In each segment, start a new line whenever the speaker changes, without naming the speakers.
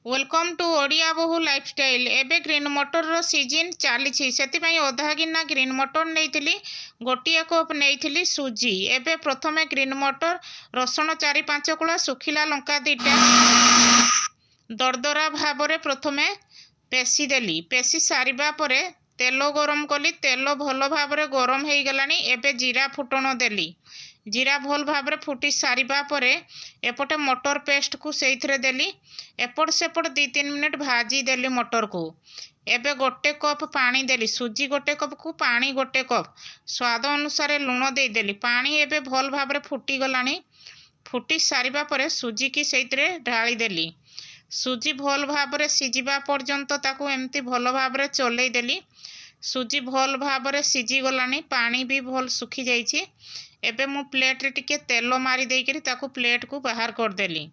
Welcome to Odia बहु lifestyle. एबे green मटर रो सीजन चली से अधा गिना ग्रीन मटर नहीं गोटे कप नहीं सुजी। एबे प्रथमे ग्रीन मटर रसुण 4-5 कुला सुखिला लंका 2टा दरदरा भाव में प्रथमे पेशीदेली। पेशी सारिबा परे तेल गरम कली। तेल भल भाव में गरम हो गलानी। एबे जीरा फुटण देली। जीरा भल भाव में फुटी सारिबा परे एपटे मटर पेस्ट को सेइथरे देली। एपट सेपट 2-3 मिनट भाजी देली मटर को। एबे गोटे कप पानी देली। सुजी गोटे कप को पानी गोटे कप स्वाद अनुसार लुण दे देली। पानी एबे भल भाव में फुटी गलानी। फुटी सारिबा परे सुजी की सेइथरे ढाली देली। सुजी भल भाव में सिझिबा पर्यंत ताकू एमती भल भाव में चलई देली। सुजी भल भाव में सिझी गलानी। पानी भी भल सुखी जाइए। एबे मु प्लेट रे टिके तेल मारी देकरी ताकू प्लेट को बाहर कर देली।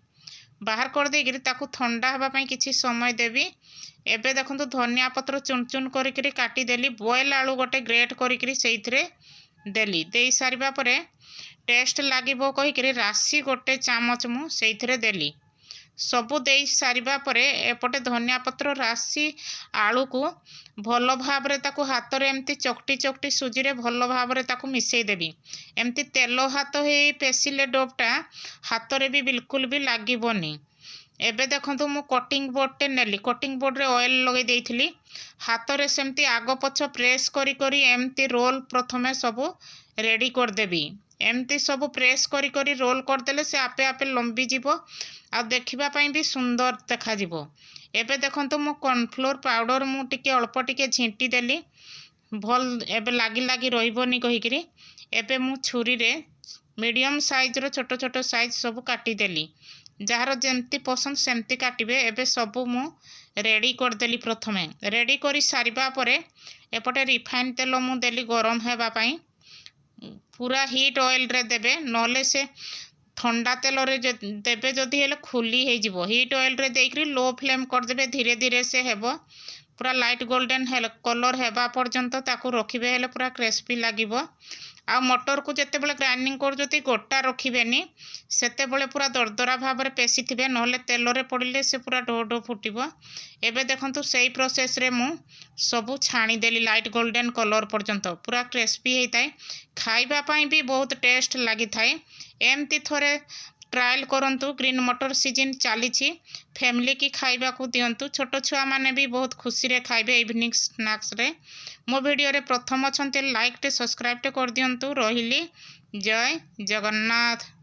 बाहर कर देकरी ताकू ठंडा हवा पई किछि समय देबी। एबे देखंतु धनिया पत्र चुन चुन करिकरी काटी देली। बॉयल आलू गोटे ग्रेट करिकरी सेइथरे देली। देई सारिबा परे टेस्ट लागिबो कहिकरी राशि गोटे चामच मु सेइथरे देली। सबू दे सारिबा परे एपटे धनिया पत्र राशि आलू को भल भाव में ताकू हाथ रे एमती चकटी चकटी सुजी रे भल भाव में ताकू मिसई देबी। एमती तेल हाथ हे पेसिले डोबटा हाथ रे भी बिल्कुल भी लागिबोनी। एबे देखंतु मु कटिंग बोर्ड टे नेली। कटिंग बोर्ड रे ऑयल लगे देइथिली। हाथ रे सेमती आगो पछ प्रेस करी करी एमती रोल प्रथमे सबू रेडी कर देबी। एमती सबू प्रेस करी करी रोल करदेले से आपे आपे लंबी जीवो आ देखिबा पई भी सुंदर देखा जीवो। एबे देखंतु मु कॉर्नफ्लोर पाउडर मु टिके अल्प टिके झिंटी देली। भल एबे लागी लागी रहिबोनी कहिकरी एबे मु छुरी रे मीडियम साइज रो छोट छोट साइज सब काटी देली। जार जेमती पसंद सेमती काटिबे। एबे सबू मु रेडी कर देली। प्रथमे रेडी करी सारिबा परे एपटे रिफाइन तेल मु देली गरम हेबा पई। पूरा हीट ऑयल रे देबे नले से ठंडा तेल रे देबे जदि हेले खुली हे जिवो। हीट ऑयल रे देकरी लो फ्लेम कर देबे। धीरे धीरे से हेबो। पूरा लाइट गोल्डन कलर हेबा पर्यंत ताकू रखिबे हेले पूरा क्रिस्पी लागिबो। आ मटर को जेते बेले ग्राइंडिंग कर जति गोटा रखिबेनी सेते बेले पूरा दरदरा भाव में पेशी थिबे नले तेल रे पड़िले से पूरा डो डो फुटिबो। एबे देखंतु सेही प्रोसेस रे मु सबू छाणी देली लाइट गोल्डन कलर पर्यंत पूरा क्रिस्पी हेताए। खाइबा पई भी बहुत टेस्ट लागि थाए। एमती थोरे ट्रायल करंतु। ग्रीन मटर सीजन चली फैमिली की खाइबा को दियंतु। छोट छुआ माने भी बहुत खुशी रे खाइबे इवनिंग स्नैक्स रे। मो वीडियो रे प्रथम अछंते लाइक टे सब्सक्राइब टे कर दियंतु। रहिली जय जगन्नाथ।